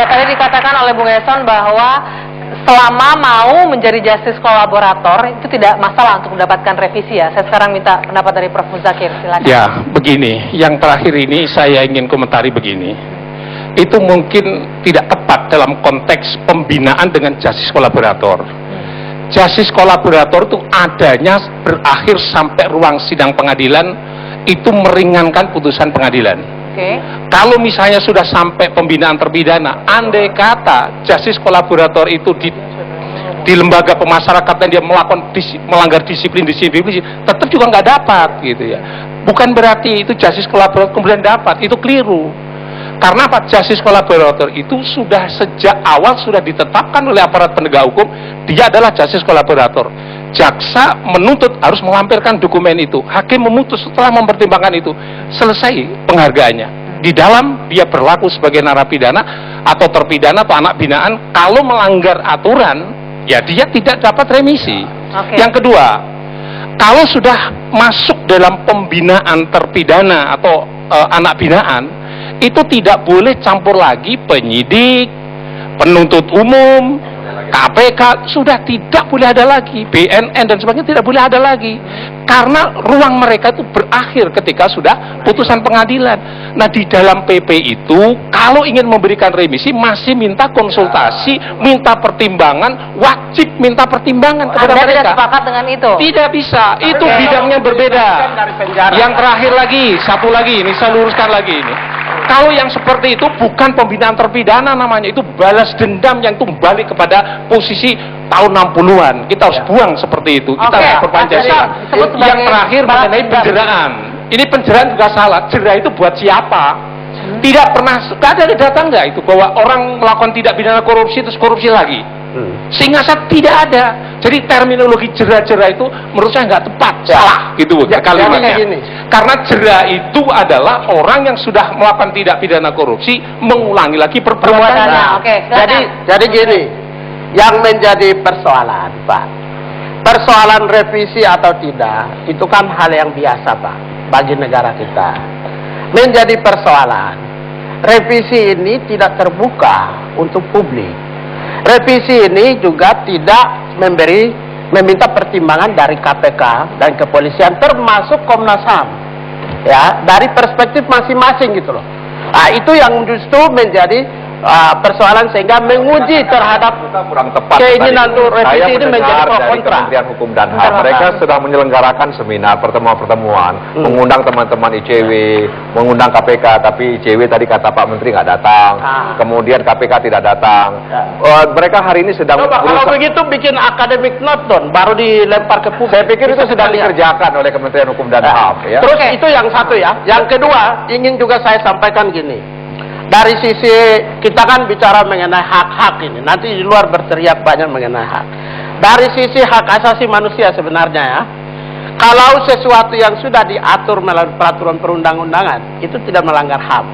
tadi dikatakan oleh Bung Eson bahwa selama mau menjadi justice kolaborator itu tidak masalah untuk mendapatkan revisi ya. Saya sekarang minta pendapat dari Prof. Muzakir, silakan. Ya, begini, yang terakhir ini saya ingin komentari begini. Itu mungkin tidak tepat dalam konteks pembinaan dengan justice kolaborator. Justice kolaborator itu adanya berakhir sampai ruang sidang pengadilan, itu meringankan putusan pengadilan. Kalau misalnya sudah sampai pembinaan terpidana, andai kata justice kolaborator itu di lembaga pemasyarakatan dia melanggar disiplin, tetap juga nggak dapat gitu ya. Bukan berarti itu justice kolaborator kemudian dapat, itu keliru. Karena apa? Justice kolaborator itu sudah sejak awal sudah ditetapkan oleh aparat penegak hukum, dia adalah justice kolaborator. Jaksa menuntut harus melampirkan dokumen itu. Hakim memutus setelah mempertimbangkan itu, selesai penghargaannya. Di dalam dia berlaku sebagai narapidana atau terpidana atau anak binaan, kalau melanggar aturan, ya dia tidak dapat remisi. Yang kedua, kalau sudah masuk dalam pembinaan terpidana atau anak binaan, itu tidak boleh campur lagi penyidik, penuntut umum, KPK, sudah tidak boleh ada lagi, BNN dan sebagainya tidak boleh ada lagi, karena ruang mereka itu berakhir ketika sudah putusan pengadilan. Nah, di dalam PP itu kalau ingin memberikan remisi masih minta konsultasi, minta pertimbangan, wajib minta pertimbangan kepada mereka. Anda tidak sepakat dengan itu? Tidak bisa, itu bidangnya berbeda. Yang terakhir lagi, satu lagi, ini saya luruskan lagi ini. Kalau yang seperti itu bukan pembinaan terpidana namanya, itu balas dendam yang kembali kepada posisi tahun 60-an. Kita harus buang seperti itu. Kita harus berpancasila. Yang terakhir mengenai penjeraan. Ini penjeraan juga salah. Jera itu buat siapa? Tidak pernah, ada data nggak itu bahwa orang melakukan tidak pidana korupsi terus korupsi lagi? Sehingga saya tidak ada. Jadi terminologi jera-jera itu menurut saya nggak tepat, salah gitu kalimatnya. Karena jera itu adalah orang yang sudah melakukan tidak pidana korupsi mengulangi lagi perbuatannya. Jadi gini, yang menjadi persoalan, Pak, persoalan revisi atau tidak itu kan hal yang biasa, Pak, bagi negara kita. Menjadi persoalan, revisi ini tidak terbuka untuk publik. Revisi ini juga tidak meminta pertimbangan dari KPK dan kepolisian termasuk Komnas HAM, ya, dari perspektif masing-masing gitu loh. Nah, itu yang justru menjadi persoalan sehingga menguji terhadap kurang tepat keinginan untuk revisi ini menjadi pro kontra. Kementerian Hukum dan HAM mereka sedang menyelenggarakan seminar, pertemuan-pertemuan, mengundang teman-teman ICW, mengundang KPK, tapi ICW tadi kata Pak Menteri nggak datang, kemudian KPK tidak datang. Mereka hari ini sedang kalau begitu bikin academic note dong, baru dilempar ke publik. Saya pikir itu sedang dikerjakan oleh Kementerian Hukum dan HAM. Ya. Terus itu yang satu ya. Yang kedua, ingin juga saya sampaikan gini. Dari sisi kita kan bicara mengenai hak-hak ini, nanti di luar berteriak banyak mengenai hak. Dari sisi hak asasi manusia sebenarnya ya, kalau sesuatu yang sudah diatur melalui peraturan perundang-undangan itu tidak melanggar HAM.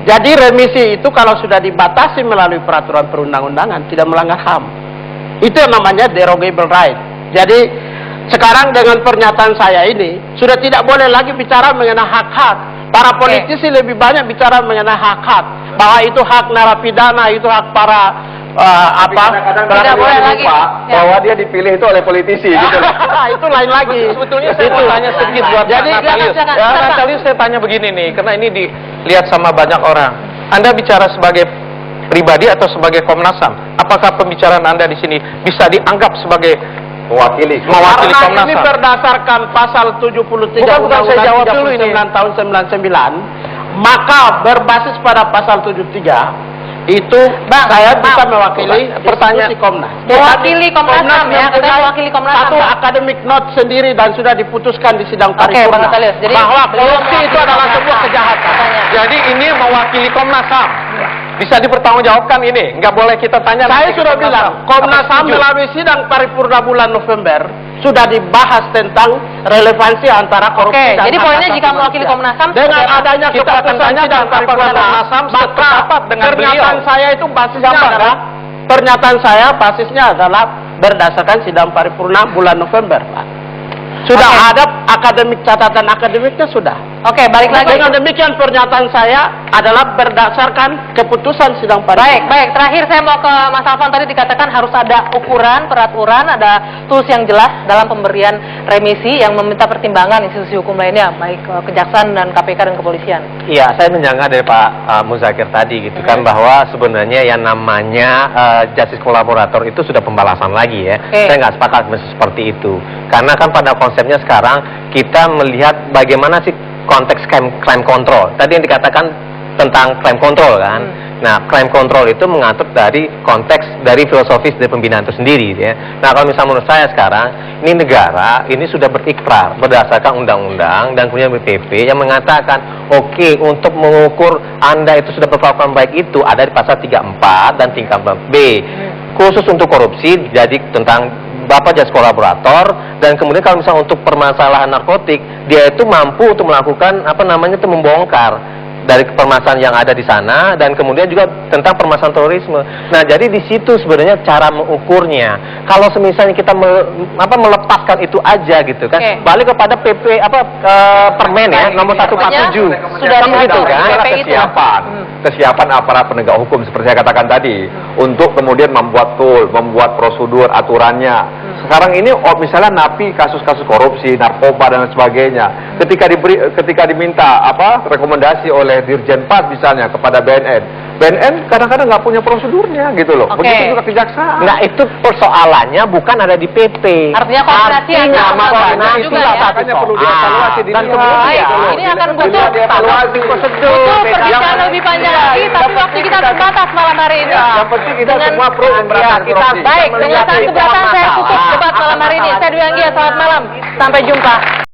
Jadi remisi itu kalau sudah dibatasi melalui peraturan perundang-undangan tidak melanggar HAM. Itu yang namanya derogable right. Jadi sekarang dengan pernyataan saya ini sudah tidak boleh lagi bicara mengenai hak-hak. Para politisi lebih banyak bicara mengenai hak-hak, bahwa itu hak narapidana, itu hak para tidak boleh lagi bahwa dia dipilih itu oleh politisi gitu. Itu lain lagi. Sebetulnya saya mau tanya sedikit buat Natalius, saya tanya begini nih, karena ini dilihat sama banyak orang. Anda bicara sebagai pribadi atau sebagai Komnas HAM? Apakah pembicaraan Anda di sini bisa dianggap sebagai mewakili Komnas HAM? Ini HAM? berdasarkan pasal 73 Bukan saya jawab dulu ini. tahun 99, maka berbasis pada pasal 73 itu saya bisa mewakili pertanyaan Komnas. Mewakili Komnas HAM ya, katanya mewakili Komnas HAM. Satu academic note sendiri dan sudah diputuskan di sidang paripurna Jadi bahwa korupsi itu adalah sebuah kejahatan. Jadi ini mewakili Komnas HAM. Bisa dipertanggungjawabkan ini, nggak boleh kita tanya. Saya sudah bilang, Komnas HAM melalui sidang paripurna bulan November sudah dibahas tentang relevansi antara korupsi dan jadi poinnya jika mewakili Komnas HAM dengan adanya kita akan keputusan tanya sidang paripurna Komnas HAM sependapat dengan pernyataan beliau. saya itu basisnya adalah pernyataan saya basisnya adalah berdasarkan sidang paripurna bulan November, Pak. Sudah ada akademik, catatan akademiknya sudah. Oke, balik lagi. Dengan demikian pernyataan saya adalah berdasarkan keputusan sidang paripurna. Baik. Terakhir saya mau ke Mas Alfon. Tadi dikatakan harus ada ukuran, peraturan, ada tools yang jelas dalam pemberian remisi yang meminta pertimbangan institusi hukum lainnya, baik Kejaksaan dan KPK dan kepolisian. Iya, saya menyanggah dari Pak Muzakir tadi gitu kan, bahwa sebenarnya yang namanya justice kolaborator itu sudah pembalasan lagi ya. Saya nggak sepakat seperti itu. Karena kan pada konsepnya sekarang kita melihat bagaimana sih konteks crime control. Tadi yang dikatakan tentang crime control kan. Nah, crime control itu mengatur dari konteks dari filosofis dari pembinaan itu sendiri ya. Nah, kalau misalnya menurut saya sekarang ini negara ini sudah berikrar berdasarkan undang-undang dan kemudian BPP yang mengatakan oke, untuk mengukur Anda itu sudah berkelakuan baik itu ada di pasal 34 dan tingkat B. Khusus untuk korupsi jadi tentang Bapak justice kolaborator, dan kemudian kalau misalnya untuk permasalahan narkotik dia itu mampu untuk melakukan itu membongkar dari permasalahan yang ada di sana, dan kemudian juga tentang permasalahan terorisme. Nah, jadi di situ sebenarnya cara mengukurnya. Kalau misalnya kita melepaskan itu aja gitu kan, balik kepada PP Permen ya nomor 147 sudah gitu kan. Kesiapan aparat penegak hukum seperti saya katakan tadi untuk kemudian membuat tool, membuat prosedur, aturannya. Sekarang ini misalnya napi kasus-kasus korupsi, narkoba dan sebagainya. Ketika diminta rekomendasi oleh Dirjen Pas misalnya kepada BNN kadang-kadang nggak punya prosedurnya gitu loh. Begitu juga kejaksaan. Nah, itu persoalannya bukan ada di PP. Artinya koordinasi makanya juga ya. Makanya perlu dievaluasi dan kemudian ini akan butuh prosedur perbincangan lebih panjang lagi, tapi waktu kita terbatas malam hari ini. Yang penting kita semua pro pemberantasan korupsi. Baik, dengan sangat keberatan saya tutup debat malam hari ini. Saya Dwi Anggia, selamat malam. Sampai jumpa.